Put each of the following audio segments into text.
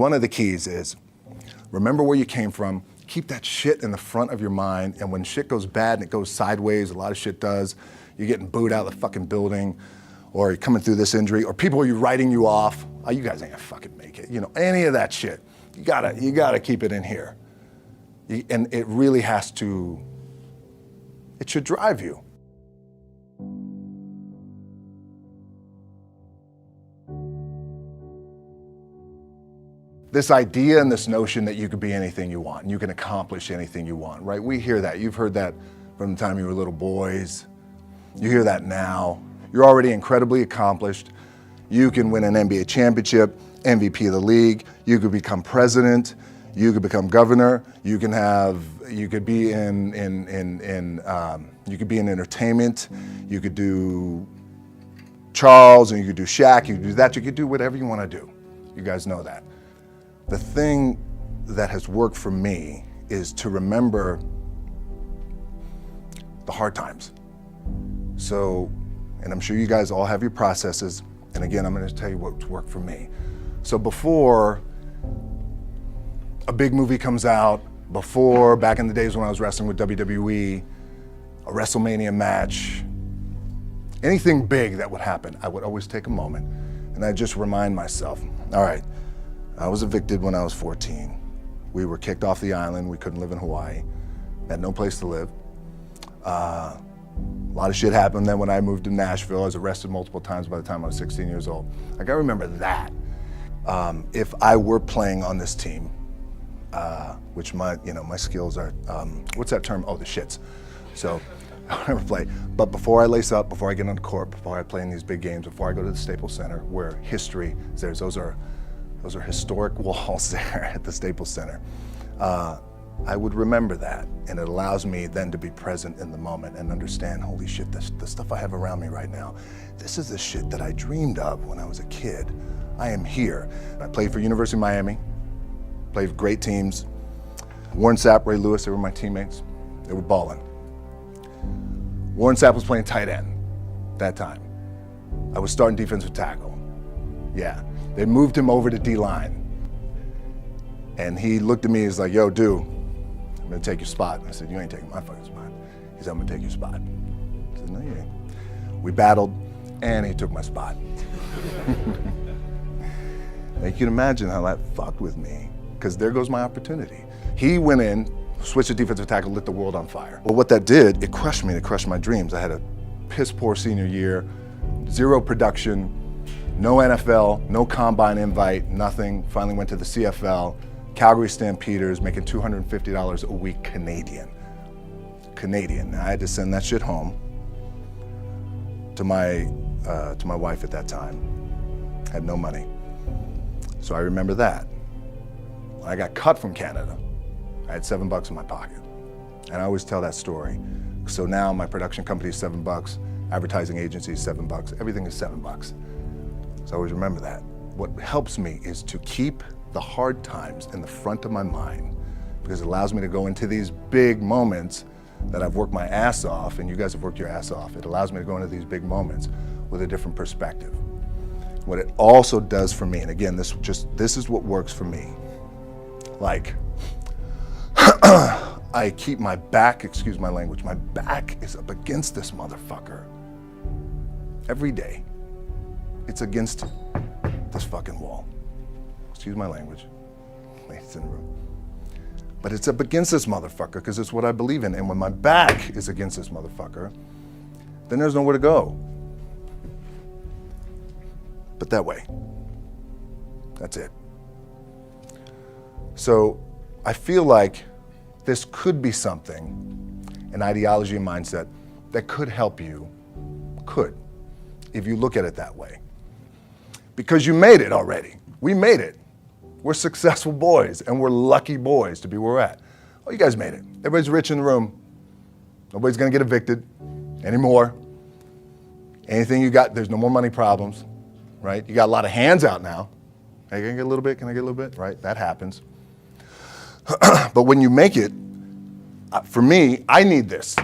one of the keys is remember where you came from, keep that shit in the front of your mind, and when shit goes bad and it goes sideways, a lot of shit does, you're getting booed out of the fucking building, or you're coming through this injury, or people are writing you off, oh, you guys ain't gonna fucking make it, you know, any of that shit. You gotta keep it in here. And it really has to, it should drive you. This idea and this notion that you could be anything you want and you can accomplish anything you want, right? We hear that. You've heard that from the time you were little boys. You hear that now. You're already incredibly accomplished. You can win an NBA championship, MVP of the league. You could become president. You could become governor. You could be in entertainment. You could do Charles, and you could do Shaq. You could do that. You could do whatever you want to do. You guys know that. The thing that has worked for me is to remember the hard times. So, and I'm sure you guys all have your processes, and again, I'm gonna tell you what's worked for me. So before a big movie comes out, before, back in the days when I was wrestling with WWE, a WrestleMania match, anything big that would happen, I would always take a moment and I'd just remind myself, all right, I was evicted when I was 14. We were kicked off the island. We couldn't live in Hawaii. Had no place to live. A lot of shit happened then when I moved to Nashville. I was arrested multiple times by the time I was 16 years old. I gotta remember that. If I were playing on this team, which my skills are, what's that term? Oh, the shits. So I'll never play. But before I lace up, before I get on the court, before I play in these big games, before I go to the Staples Center, where history is there, those are historic walls there at the Staples Center. I would remember that, and it allows me then to be present in the moment and understand, holy shit, the stuff I have around me right now, this is the shit that I dreamed of when I was a kid. I am here. I played for University of Miami, played for great teams. Warren Sapp, Ray Lewis, they were my teammates. They were balling. Warren Sapp was playing tight end that time. I was starting defensive tackle. Yeah. They moved him over to D-line. And he looked at me, he's like, yo, dude, I'm gonna take your spot. And I said, you ain't taking my fucking spot. He said, I'm gonna take your spot. I said, no, you ain't. We battled, and he took my spot. Now, you can imagine how that fucked with me, because there goes my opportunity. He went in, switched to defensive tackle, lit the world on fire. Well, what that did, it crushed me, it crushed my dreams. I had a piss poor senior year, zero production, no NFL, no combine invite, nothing. Finally went to the CFL, Calgary Stampeders, making $250 a week Canadian. Now I had to send that shit home to my wife at that time. Had no money. So I remember that. When I got cut from Canada, I had $7 in my pocket. And I always tell that story. So now my production company is $7, advertising agency is $7, everything is $7. So I always remember that. What helps me is to keep the hard times in the front of my mind, because it allows me to go into these big moments that I've worked my ass off, and you guys have worked your ass off. It allows me to go into these big moments with a different perspective. What it also does for me, and again, this is what works for me. Like, I keep my back, excuse my language, my back is up against this motherfucker every day. It's against this fucking wall. Excuse my language, ladies in the room. But it's up against this motherfucker because it's what I believe in. And when my back is against this motherfucker, then there's nowhere to go. But that way. That's it. So I feel like this could be something, an ideology and mindset that could help you, if you look at it that way. Because you made it already. We made it. We're successful boys, and we're lucky boys to be where we're at. Oh, you guys made it. Everybody's rich in the room. Nobody's gonna get evicted anymore. Anything you got, there's no more money problems, right? You got a lot of hands out now. Hey, can I get a little bit? Can I get a little bit? Right, that happens. But when you make it, for me, I need this.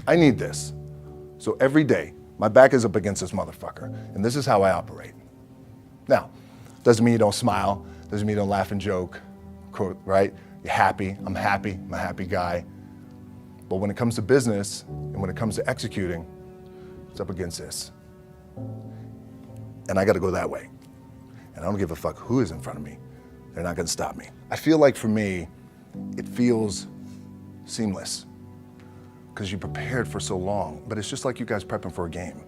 I need this. So every day, my back is up against this motherfucker, and this is how I operate. Now, doesn't mean you don't smile, Doesn't mean you don't laugh and joke, right? You're happy, I'm a happy guy. But when it comes to business and when it comes to executing, it's up against this. And I gotta go that way. And I don't give a fuck who is in front of me. They're not gonna stop me. I feel like for me, it feels seamless because you prepared for so long, but it's just like you guys prepping for a game.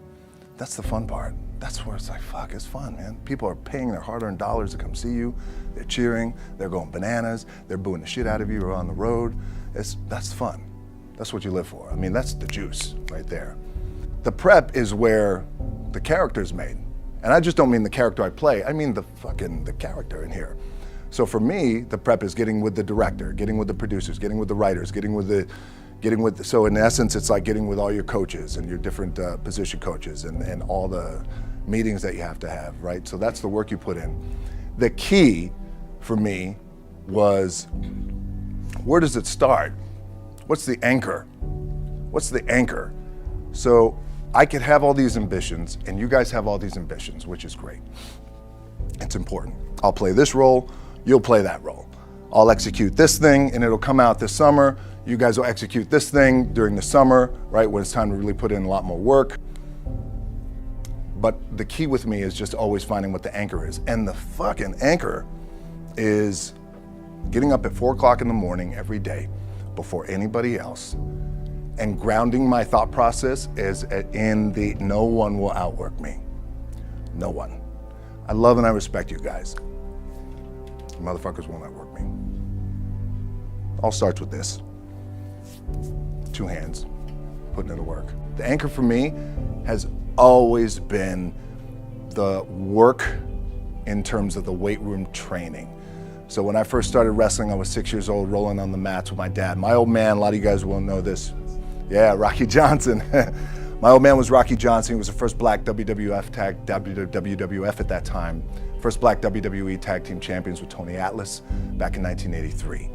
That's the fun part. That's where it's like, fuck, it's fun, man. People are paying their hard-earned dollars to come see you. They're cheering, they're going bananas, they're booing the shit out of you or on the road. That's fun. That's what you live for. I mean, that's the juice right there. The prep is where the character's made. And I just don't mean the character I play, I mean the character in here. So for me, the prep is getting with the director, getting with the producers, getting with the writers, so in essence, it's like getting with all your coaches and your different position coaches and all the meetings that you have to have, right? So that's the work you put in. The key for me was, where does it start? What's the anchor? What's the anchor? So I could have all these ambitions and you guys have all these ambitions, which is great. It's important. I'll play this role, you'll play that role. I'll execute this thing and it'll come out this summer. You guys will execute this thing during the summer, right? When it's time to really put in a lot more work. But the key with me is just always finding what the anchor is. And the fucking anchor is getting up at 4 o'clock in the morning every day before anybody else and grounding my thought process is in the no one will outwork me. No one. I love and I respect you guys. Motherfuckers won't outwork me. All starts with this. 2 hands, putting in the work. The anchor for me has always been the work in terms of the weight room training. So when I first started wrestling, I was 6 years old, rolling on the mats with my dad. My old man, a lot of you guys will know this. Yeah, Rocky Johnson. My old man was Rocky Johnson. He was the first black WWF at that time. First black WWE tag team champions with Tony Atlas back in 1983.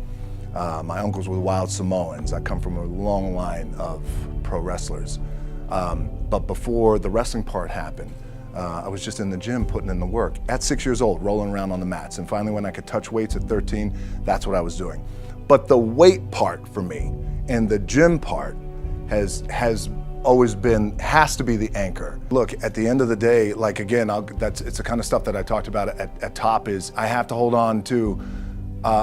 My uncles were Wild Samoans. I come from a long line of pro wrestlers. But before the wrestling part happened, I was just in the gym putting in the work. At 6 years old, rolling around on the mats. And finally when I could touch weights at 13, that's what I was doing. But the weight part for me and the gym part has always been, has to be the anchor. Look, at the end of the day, like again, it's the kind of stuff that I talked about at top is I have to hold on to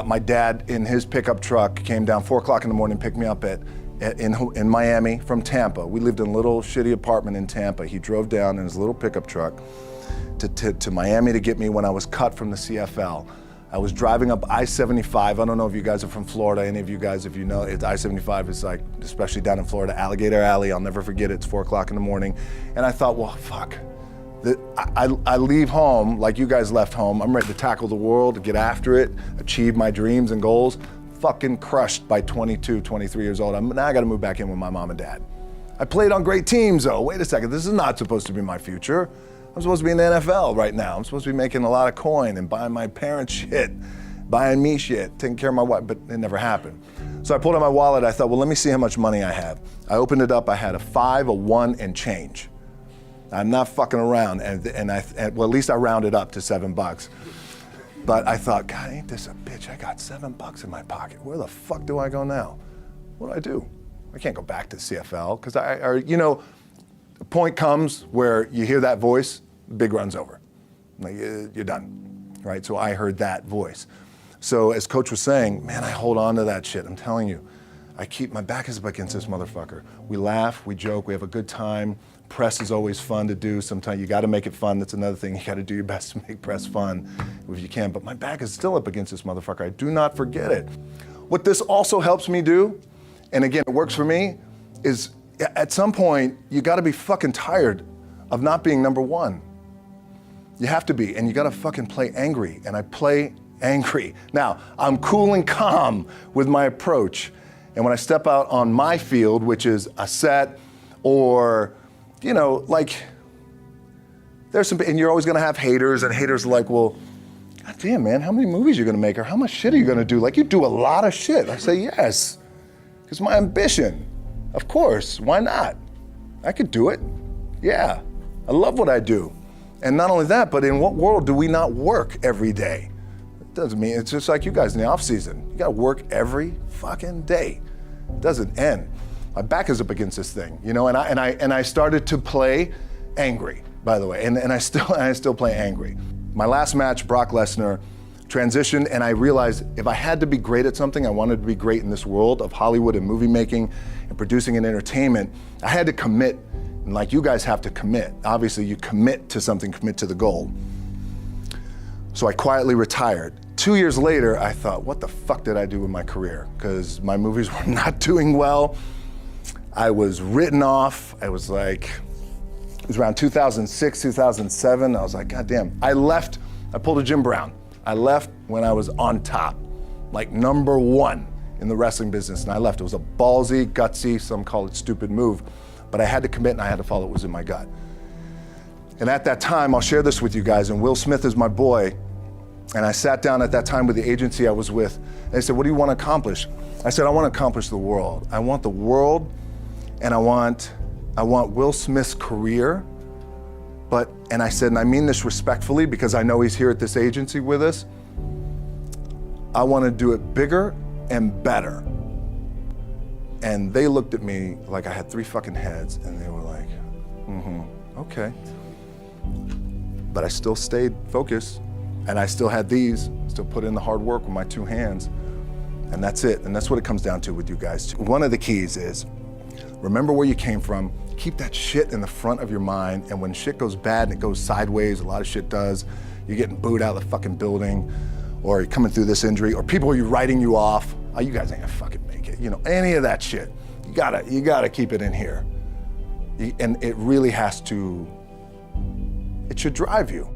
my dad in his pickup truck came down 4 o'clock in the morning, picked me up in Miami from Tampa. We lived in a little shitty apartment in Tampa. He drove down in his little pickup truck to Miami to get me when I was cut from the CFL. I was driving up I-75. I don't know if you guys are from Florida, any of you guys, if you know, I-75 is like, especially down in Florida, Alligator Alley. I'll never forget it. It's 4 o'clock in the morning. And I thought, well, fuck. I leave home like you guys left home. I'm ready to tackle the world, to get after it, achieve my dreams and goals. Fucking crushed by 22, 23 years old. Now I gotta move back in with my mom and dad. I played on great teams though. Wait a second, this is not supposed to be my future. I'm supposed to be in the NFL right now. I'm supposed to be making a lot of coin and buying my parents shit, buying me shit, taking care of my wife, but it never happened. So I pulled out my wallet, I thought, well, let me see how much money I have. I opened it up, I had a 5, a 1, and change. I'm not fucking around, and well, at least I rounded up to $7. But I thought, God, ain't this a bitch? I got $7 in my pocket. Where the fuck do I go now? What do I do? I can't go back to CFL, because you know, the point comes where you hear that voice, big run's over. Like, you're done, right? So I heard that voice. So as Coach was saying, man, I hold on to that shit. I'm telling you, my back is up against this motherfucker. We laugh, we joke, we have a good time. Press is always fun to do. Sometimes you gotta make it fun. That's another thing. You gotta do your best to make press fun if you can. But my back is still up against this motherfucker. I do not forget it. What this also helps me do, and again, it works for me, is at some point, you gotta be fucking tired of not being number one. You have to be, and you gotta fucking play angry, and I play angry. Now, I'm cool and calm with my approach, and when I step out on my field, which is a set, or, you know, like, there's some, and you're always gonna have haters, and haters are like, well, God damn, man, how many movies are you gonna make, or how much shit are you gonna do? Like, you do a lot of shit. I say, yes, it's my ambition. Of course, why not? I could do it. Yeah, I love what I do. And not only that, but in what world do we not work every day? Doesn't mean, it's just like you guys in the off season. You gotta work every fucking day. It doesn't end. My back is up against this thing, you know, and I started to play angry, by the way, and I still play angry. My last match, Brock Lesnar, transitioned, and I realized if I had to be great at something, I wanted to be great in this world of Hollywood and movie making and producing and entertainment, I had to commit, and like you guys have to commit. Obviously, you commit to something, commit to the goal. So I quietly retired. 2 years later, I thought, what the fuck did I do with my career? Because my movies were not doing well. I was written off. I was like, it was around 2006, 2007. I was like, God damn. I left, I pulled a Jim Brown. I left when I was on top, like #1 in the wrestling business, and I left. It was a ballsy, gutsy, some call it stupid move, but I had to commit and I had to follow what was in my gut. And at that time, I'll share this with you guys, and Will Smith is my boy, and I sat down at that time with the agency I was with, and they said, what do you want to accomplish? I said, I want to accomplish the world. I want the world, and I want Will Smith's career, and I said, and I mean this respectfully because I know he's here at this agency with us, I want to do it bigger and better. And they looked at me like I had 3 fucking heads, and they were like, okay. But I still stayed focused, and I still had still put in the hard work with my 2 hands, and that's it. And that's what it comes down to with you guys. One of the keys is, remember where you came from, keep that shit in the front of your mind, and when shit goes bad and it goes sideways, a lot of shit does, you're getting booed out of the fucking building, or you're coming through this injury, or people are writing you off, oh, you guys ain't gonna fucking make it, you know, any of that shit. You gotta keep it in here. And it really has to, it should drive you.